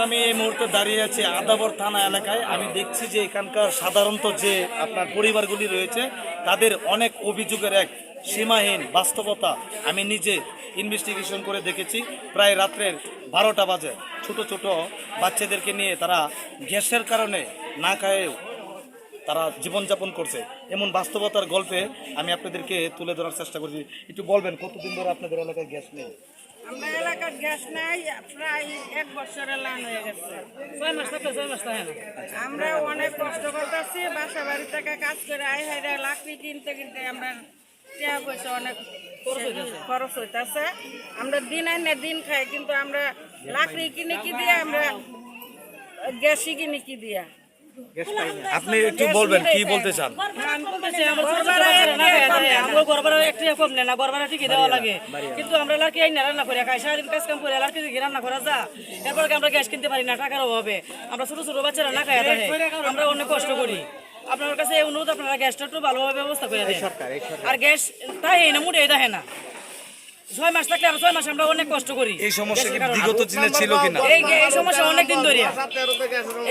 আমি এই মুহূর্তে দাঁড়িয়ে আছি আদাবর থানা এলাকায়। আমি দেখছি যে এখানকার সাধারণত যে আপনার পরিবারগুলি রয়েছে তাদের অনেক অভিযোগের এক সীমাহীন বাস্তবতা আমি নিজে ইনভেস্টিগেশন করে দেখেছি। প্রায় রাত্রের 12টা বাজে ছোট ছোট বাচ্চাদেরকে নিয়ে তারা গ্যাসের কারণে না খায়েও তারা জীবনযাপন করছে। এমন বাস্তবতার গল্পে আমি আপনাদেরকে তুলে ধরার চেষ্টা করছি। একটু বলবেন কতদিন ধরে আপনাদের এলাকায় গ্যাস নেই? আমরা এলাকার গ্যাস নাই, প্রায় 1 বছরের লাইন হয়ে গেছে। 6 মাস থাকে না। আমরা অনেক কষ্ট করতেছি, বাসা বাড়ি থেকে কাজ করে হাইরা লাকড়ি কিনতে কিনতে আমরা টাকা পয়সা অনেক খরচ হইতেছে। আমরা দিন আইনে দিন খাই, কিন্তু আমরা লাকড়ি কিনে কি দিয়ে, আমরা গ্যাসই কিনে কি দিয়া। আপনি একটু বলবেন কি বলতে চান? কিন্তু আমরা লাড়কি আইনা রান্না করে খাই, সারাদিন কাজ কাম করে লাড়কি রান্না করা যা, এরপর আমরা গ্যাস কিনতে পারি না, টাকার অভাবে আমরা ছোট ছোট বাচ্চারা না খাই, আমরা অনেক কষ্ট করি। আপনার কাছে অনুরোধ, আপনারা গ্যাসটা একটু ভালোভাবে ব্যবস্থা করে দেন। আর গ্যাস তাই না মুড়ে এটা না, 6 মাস থাকলে আর 6 মাস আমরা অনেক কষ্ট করি। এই সমস্যা কি বিগত দিনে ছিল কিনা? এই সমস্যা অনেক দিন ধরে,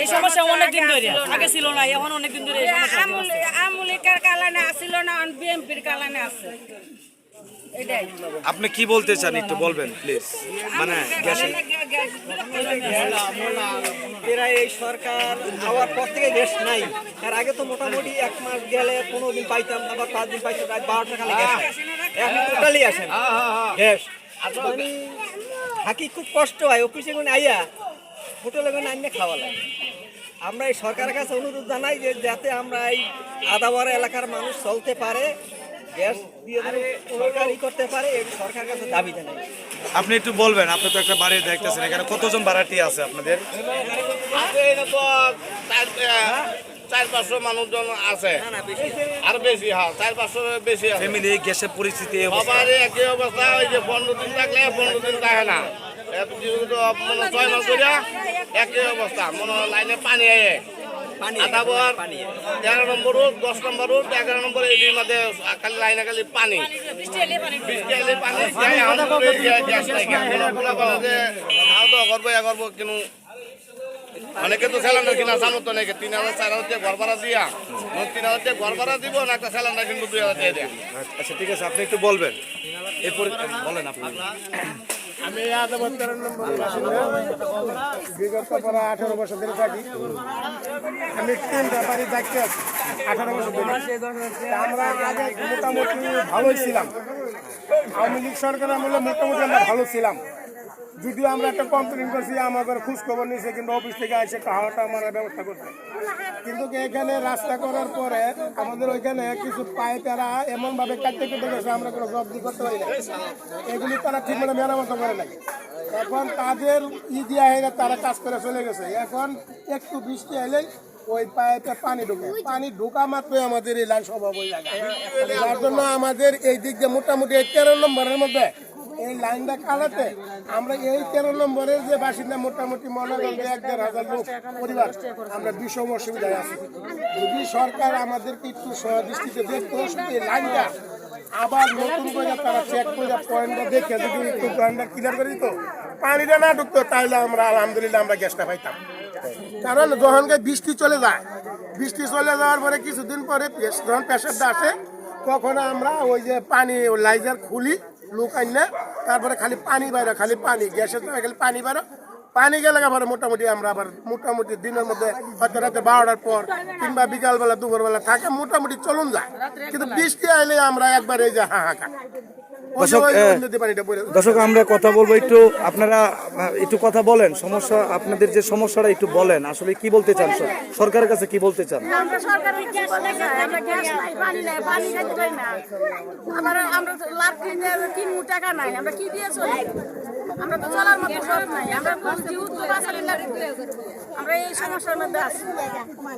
এই সমস্যা অনেক দিন ধরে, আগে ছিল না, এখন অনেক দিন ধরে এই সমস্যা। আমুলিকার কালানে আসিল না, বিএমপির কালানে আছে। এটাই আপনি কি বলতে চান একটু বলবেন প্লিজ। মানে গ্যাসের এরা এই সরকার হওয়ার পর থেকে গ্যাস নাই। তার আগে তো মোটামুটি 1 মাস গেলে 15 দিন পাইতাম, আবার 5 দিন পাইতাম, রাত 12টা খালি গ্যাস এখন টোটালি আসেন গ্যাস। মানে থাকি খুব কষ্ট হয়, অফিসে কোনো আইয়া হোটেলে কোনো আইনে খাওয়া লাগে। আমরা এই সরকারের কাছে অনুরোধ জানাই যে যাতে আমরা এই আদাবর এলাকার মানুষ চলতে পারে, গ্যাস দিয়ে সরকারই করতে পারে, এই সরকারের কাছে দাবি জানাই। আপনি একটু বলবেন, আপনি তো একটা বাড়ি দেখতেছেন, এখানে কতজন ভাড়াটি আছে আপনাদের? 400-500 মানুষজন আছে, আর বেশি। হ্যাঁ, 400-500 বেশি আছে। ফ্যামিলি গ্যাসের পরিস্থিতি সবারই একই অবস্থা। ওই যে 15 দিন থাকলে 15 দিন থাকে না, 6 মাস ধরে একই অবস্থা। মনে লাইনে পানি আদাবর 13 নম্বর রোড, 10 নম্বর রোড, 11 নম্বর, এই দুই মধ্যে খালি লাইনে খালি পানি, বৃষ্টি এলে পানি গ্যাস নাই। করবো করবো কিন্তু অনেকে তো সিলিন্ডার কিনা সামর্থ্য নেই। 3,000-4,000 ঘর ভাড়া দিয়া, 3,000 ঘর ভাড়া দিব না, একটা সিলিন্ডার কিন্তু 2,000 দিয়ে দেয়। আচ্ছা ঠিক আছে, আপনি একটু বলবেন এরপর বলেন আপনি। আমি আদাবর 13 নম্বর বিগত প্রায় 18 বছর ধরে থাকি। আমি 3টা বাড়ি দেখতে আছি 18 বছর ধরে। আমরা আগে মোটামুটি ভালোই ছিলাম, আওয়ামী লীগ সরকার আমলে মোটামুটি আমরা ভালো ছিলাম। যদিও আমরা একটা কমপ্লেন করছি, আমাদের খোঁজ খবর নিয়েছে, কিন্তু অফিস থেকে এসে খাওয়াটা মারার ব্যবস্থা করছে। কিন্তু এখানে রাস্তা করার পরে আমাদের ওইখানে কিছু পাইপেরা এমনভাবে কাটতে কেটে গেছে, আমরা কোনো জব্দি করতে পারি না। এগুলি তারা ঠিক মতো মেরামত করে নাই। এখন তাদের দিয়া হয়ে তারা কাজ করে চলে গেছে। এখন একটু বৃষ্টি এলেই ওই পাইপে পানি ঢোকা মাত্রই আমাদের এই লাইন স্বভাব হয়ে যায়। যার জন্য আমাদের এই দিক দিয়ে মোটামুটি 13 নম্বরের মধ্যে এই লাইনটা কাটাতে আমরা এই 13 নম্বরের যে বাসিন্দা মোটামুটি মনে করেন 1,500 লোক পরিবার আমরা বিষম অসুবিধায় আছি। যদি সরকার আমাদেরকে একটু সহদৃষ্টিতে দেখতো, এই লাইনটা আবার নতুন করে তারা চেক করে পয়েন্টটা দেখে যদি একটু পয়েন্টটা ক্লিয়ার করে দিত, পানিটা না ঢুকতো, তাহলে আমরা আলহামদুলিল্লাহ আমরা গ্যাসটা পাইতাম। কারণ যখন বৃষ্টি চলে যায়, বৃষ্টি চলে যাওয়ার পরে কিছুদিন পরে যখন প্রেশারটা আসে, তখন আমরা ওই যে পানি লাইজার খুলি লোক আইন, তারপরে খালি পানি বাইরে, খালি পানি গ্যাসের খালি পানি বাইরে। পানি গেলে পরে মোটামুটি আমরা আবার মোটামুটি দিনের মধ্যে হয়তো রাতে 12টার পর কিংবা বিকালবেলা দুপুরবেলা থাকে মোটামুটি চলুন যায়। কিন্তু বৃষ্টি আইলে আমরা একবার এই যে হাহাকার। দর্শক আমরা কথা বলবো, একটু আপনারা একটু কথা বলেন, সমস্যা আপনাদের যে সমস্যাটা একটু বলেন, আসলে কি বলতে চান, সরকারের কাছে কি বলতে চান?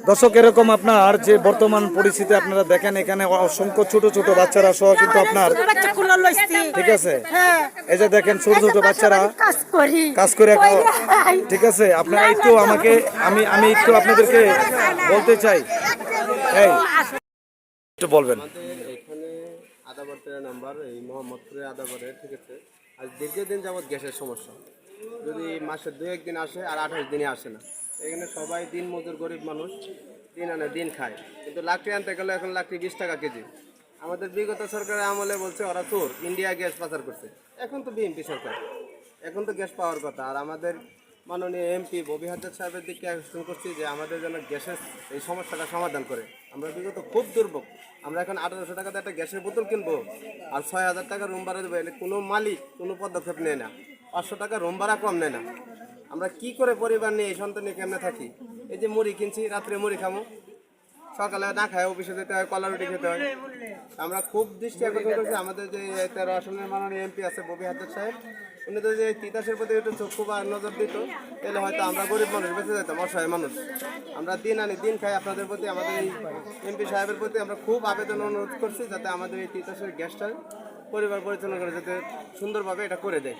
দর্শক এরকম আপনার যে বর্তমান পরিস্থিতি আপনারা দেখেন, এখানে অসংখ্য ছোট ছোট বাচ্চারা সহ কিন্তু আপনার, ঠিক আছে, এই যে দেখেন ছোট ছোট বাচ্চারা কাজ করে, ঠিক আছে। আপনারা একটু আমাকে আমি একটু আপনাদেরকে বলতে চাই, এই একটু বলবেন। এখানে আদাবর 13 নম্বর এই মোহাম্মদপুরে আদাবরে, ঠিক আছে, আজ দীর্ঘদিন যাবৎ গ্যাসের সমস্যা। যদি মাসে 2-1 দিন আসে আর 28 দিনে আসে না। এখানে সবাই দিন মজুর গরিব মানুষ, দিন আনে দিন খায়, কিন্তু লাকড়ি আনতে গেলে এখন লাকড়ি 20 টাকা কেজি। আমাদের বিগত সরকারের আমলে বলছে ওরা চোর, ইন্ডিয়া গ্যাস পাচার করছে। এখন তো বিএনপি সরকার, এখন তো গ্যাস পাওয়ার কথা। আর আমাদের মাননীয় এমপি ববি হাজার সাহেবের দিকে আকর্ষণ করছি যে আমাদের জন্য গ্যাসের এই সমস্যাটা সমাধান করে। আমরা বিগত খুব দুর্ভোগ, আমরা এখন 1800 টাকাতে একটা গ্যাসের বোতল কিনবো আর 6000 টাকা রুম ভাড়া দেবো, এলে কোনো মালিক কোনো পদক্ষেপ নেয় না। 500 টাকা রুম ভাড়া কম নেয় না। আমরা কি করে পরিবার নিয়ে এই সন্তান নিয়ে কেমনে থাকি? এই যে মুড়ি কিনছি, রাত্রে মুড়ি খামো, সকালে না খায় অফিসে যেতে হয়, কলা রুটি খেতে হয়। আমরা খুব দৃষ্টি আকর্ষণ করছি আমাদের যে 13 আসনের মাননীয় এমপি আছে ববি হাজার সাহেব, উনি তো যে তিতাসের প্রতি একটু চক্ষু বা নজর দিত, তাহলে হয়তো আমরা গরিব মানুষ বেঁচে যেতাম, অসহায় মানুষ। আমরা দিন আনি দিন খাই। আপনাদের প্রতি, আমাদের এই এমপি সাহেবের প্রতি আমরা খুব আবেদন অনুরোধ করছি যাতে আমাদের এই তিতাসের গ্যাসটা পরিবার পরিচালনা করে যাতে সুন্দরভাবে এটা করে দেয়।